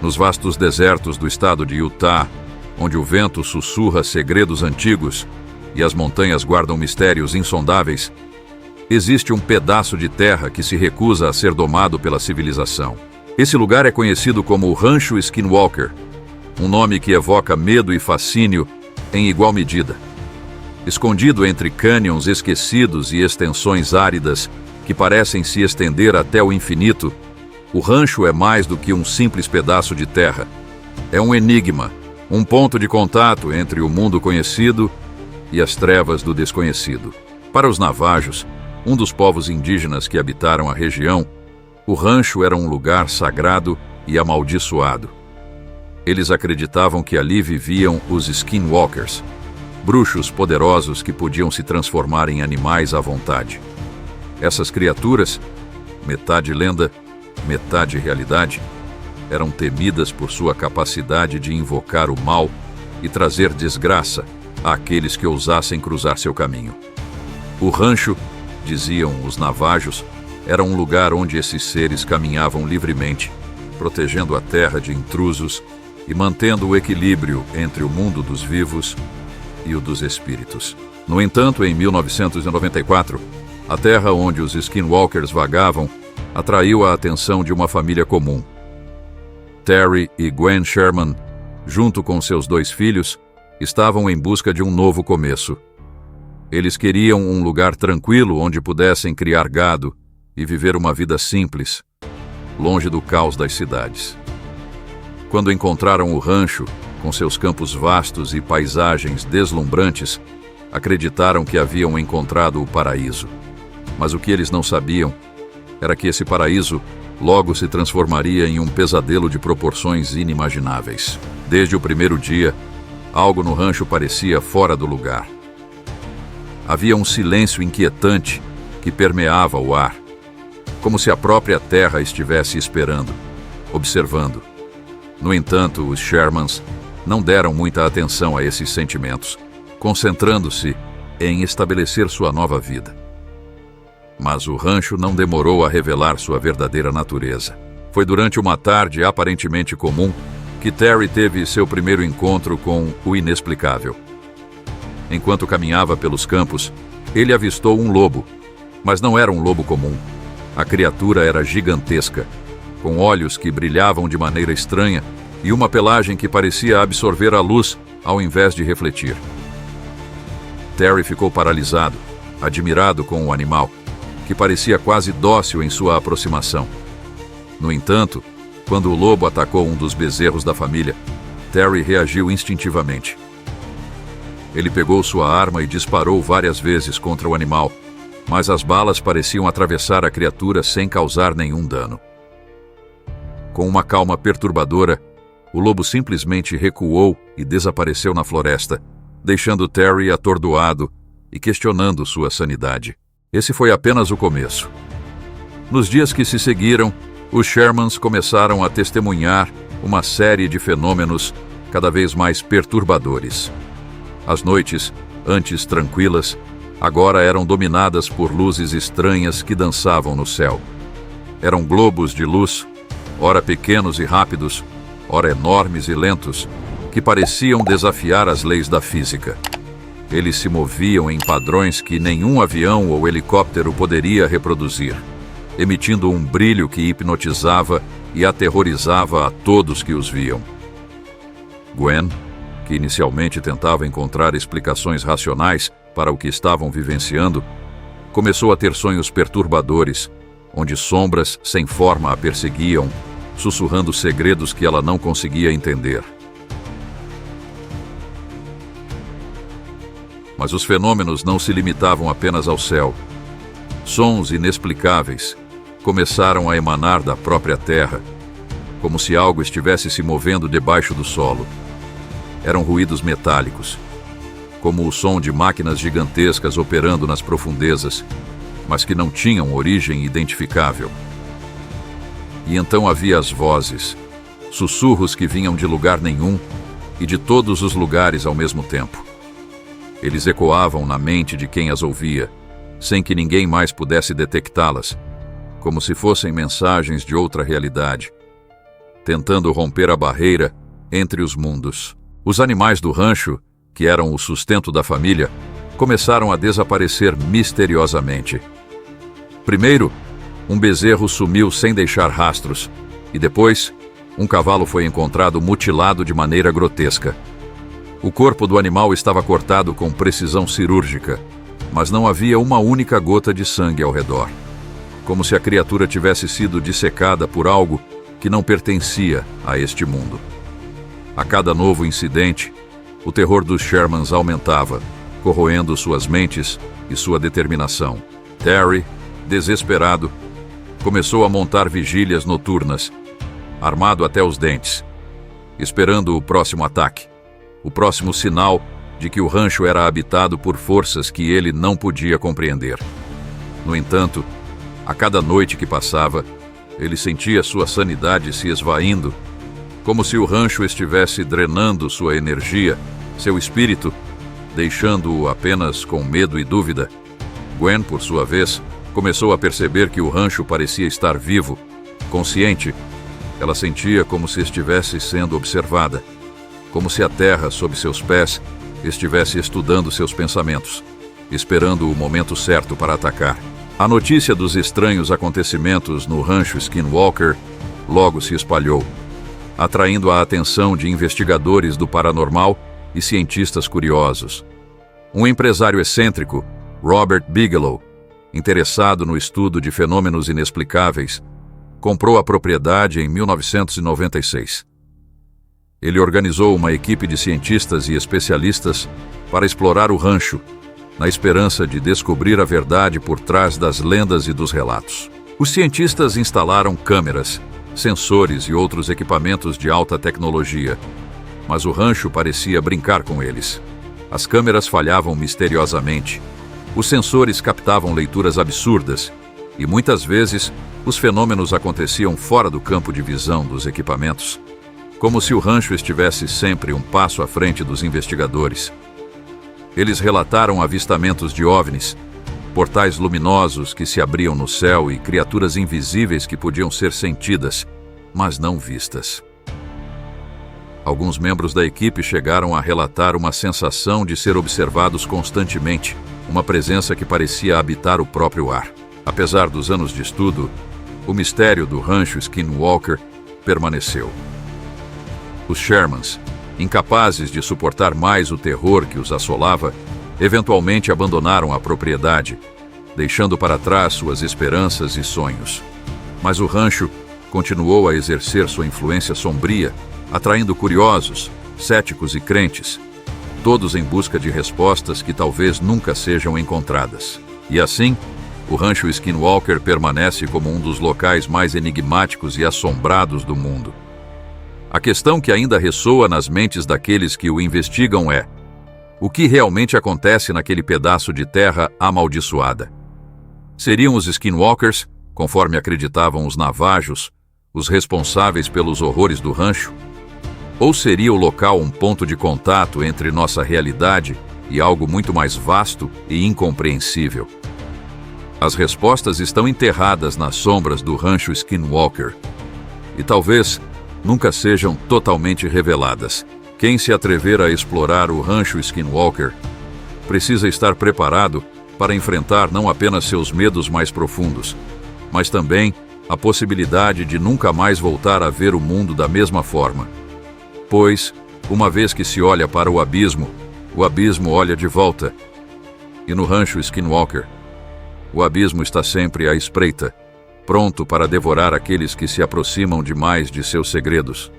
Nos vastos desertos do estado de Utah, onde o vento sussurra segredos antigos e as montanhas guardam mistérios insondáveis, existe um pedaço de terra que se recusa a ser domado pela civilização. Esse lugar é conhecido como o Rancho Skinwalker, um nome que evoca medo e fascínio em igual medida. Escondido entre cânions esquecidos e extensões áridas que parecem se estender até o infinito, o rancho é mais do que um simples pedaço de terra. É um enigma, um ponto de contato entre o mundo conhecido e as trevas do desconhecido. Para os Navajos, um dos povos indígenas que habitaram a região, o rancho era um lugar sagrado e amaldiçoado. Eles acreditavam que ali viviam os Skinwalkers, bruxos poderosos que podiam se transformar em animais à vontade. Essas criaturas, metade lenda, metade realidade, eram temidas por sua capacidade de invocar o mal e trazer desgraça àqueles que ousassem cruzar seu caminho. O rancho, diziam os Navajos, era um lugar onde esses seres caminhavam livremente, protegendo a terra de intrusos e mantendo o equilíbrio entre o mundo dos vivos e o dos espíritos. No entanto, em 1994, a terra onde os Skinwalkers vagavam atraiu a atenção de uma família comum. Terry e Gwen Sherman, junto com seus 2 filhos, estavam em busca de um novo começo. Eles queriam um lugar tranquilo onde pudessem criar gado e viver uma vida simples, longe do caos das cidades. Quando encontraram o rancho, com seus campos vastos e paisagens deslumbrantes, acreditaram que haviam encontrado o paraíso. Mas o que eles não sabiam era que esse paraíso logo se transformaria em um pesadelo de proporções inimagináveis. Desde o primeiro dia, algo no rancho parecia fora do lugar. Havia um silêncio inquietante que permeava o ar, como se a própria terra estivesse esperando, observando. No entanto, os Shermans não deram muita atenção a esses sentimentos, concentrando-se em estabelecer sua nova vida. Mas o rancho não demorou a revelar sua verdadeira natureza. Foi durante uma tarde aparentemente comum que Terry teve seu primeiro encontro com o inexplicável. Enquanto caminhava pelos campos, ele avistou um lobo, mas não era um lobo comum. A criatura era gigantesca, com olhos que brilhavam de maneira estranha e uma pelagem que parecia absorver a luz ao invés de refletir. Terry ficou paralisado, admirado com o animal, que parecia quase dócil em sua aproximação. No entanto, quando o lobo atacou um dos bezerros da família, Terry reagiu instintivamente. Ele pegou sua arma e disparou várias vezes contra o animal, mas as balas pareciam atravessar a criatura sem causar nenhum dano. Com uma calma perturbadora, o lobo simplesmente recuou e desapareceu na floresta, deixando Terry atordoado e questionando sua sanidade. Esse foi apenas o começo. Nos dias que se seguiram, os Shermans começaram a testemunhar uma série de fenômenos cada vez mais perturbadores. As noites, antes tranquilas, agora eram dominadas por luzes estranhas que dançavam no céu. Eram globos de luz, ora pequenos e rápidos, ora enormes e lentos, que pareciam desafiar as leis da física. Eles se moviam em padrões que nenhum avião ou helicóptero poderia reproduzir, emitindo um brilho que hipnotizava e aterrorizava a todos que os viam. Gwen, que inicialmente tentava encontrar explicações racionais para o que estavam vivenciando, começou a ter sonhos perturbadores, onde sombras sem forma a perseguiam, sussurrando segredos que ela não conseguia entender. Mas os fenômenos não se limitavam apenas ao céu. Sons inexplicáveis começaram a emanar da própria terra, como se algo estivesse se movendo debaixo do solo. Eram ruídos metálicos, como o som de máquinas gigantescas operando nas profundezas, mas que não tinham origem identificável. E então havia as vozes, sussurros que vinham de lugar nenhum e de todos os lugares ao mesmo tempo. Eles ecoavam na mente de quem as ouvia, sem que ninguém mais pudesse detectá-las, como se fossem mensagens de outra realidade. tentando romper a barreira entre os mundos. Os animais do rancho, que eram o sustento da família, começaram a desaparecer misteriosamente. Primeiro, um bezerro sumiu sem deixar rastros, e depois, um cavalo foi encontrado mutilado de maneira grotesca. O corpo do animal estava cortado com precisão cirúrgica, mas não havia uma única gota de sangue ao redor, como se a criatura tivesse sido dissecada por algo que não pertencia a este mundo. A cada novo incidente, o terror dos Shermans aumentava, corroendo suas mentes e sua determinação. Terry, desesperado, começou a montar vigílias noturnas, armado até os dentes, esperando o próximo ataque, o próximo sinal de que o rancho era habitado por forças que ele não podia compreender. No entanto, a cada noite que passava, ele sentia sua sanidade se esvaindo, como se o rancho estivesse drenando sua energia, seu espírito, deixando-o apenas com medo e dúvida. Gwen, por sua vez, começou a perceber que o rancho parecia estar vivo, consciente. Ela sentia como se estivesse sendo observada, como se a terra sob seus pés estivesse estudando seus pensamentos, esperando o momento certo para atacar. A notícia dos estranhos acontecimentos no rancho Skinwalker logo se espalhou, atraindo a atenção de investigadores do paranormal e cientistas curiosos. Um empresário excêntrico, Robert Bigelow, interessado no estudo de fenômenos inexplicáveis, comprou a propriedade em 1996. Ele organizou uma equipe de cientistas e especialistas para explorar o rancho, na esperança de descobrir a verdade por trás das lendas e dos relatos. Os cientistas instalaram câmeras, sensores e outros equipamentos de alta tecnologia, mas o rancho parecia brincar com eles. As câmeras falhavam misteriosamente, os sensores captavam leituras absurdas e muitas vezes os fenômenos aconteciam fora do campo de visão dos equipamentos, como se o rancho estivesse sempre um passo à frente dos investigadores. Eles relataram avistamentos de OVNIs, portais luminosos que se abriam no céu e criaturas invisíveis que podiam ser sentidas, mas não vistas. Alguns membros da equipe chegaram a relatar uma sensação de ser observados constantemente, uma presença que parecia habitar o próprio ar. Apesar dos anos de estudo, o mistério do rancho Skinwalker permaneceu. Os Shermans, incapazes de suportar mais o terror que os assolava, eventualmente abandonaram a propriedade, deixando para trás suas esperanças e sonhos. Mas o rancho continuou a exercer sua influência sombria, atraindo curiosos, céticos e crentes, todos em busca de respostas que talvez nunca sejam encontradas. E assim, o rancho Skinwalker permanece como um dos locais mais enigmáticos e assombrados do mundo. A questão que ainda ressoa nas mentes daqueles que o investigam é: o que realmente acontece naquele pedaço de terra amaldiçoada? Seriam os Skinwalkers, conforme acreditavam os Navajos, os responsáveis pelos horrores do rancho? Ou seria o local um ponto de contato entre nossa realidade e algo muito mais vasto e incompreensível? As respostas estão enterradas nas sombras do rancho Skinwalker, e talvez nunca sejam totalmente reveladas. Quem se atrever a explorar o rancho Skinwalker precisa estar preparado para enfrentar não apenas seus medos mais profundos, mas também a possibilidade de nunca mais voltar a ver o mundo da mesma forma. Pois, uma vez que se olha para o abismo olha de volta. E no rancho Skinwalker, o abismo está sempre à espreita, pronto para devorar aqueles que se aproximam demais de seus segredos.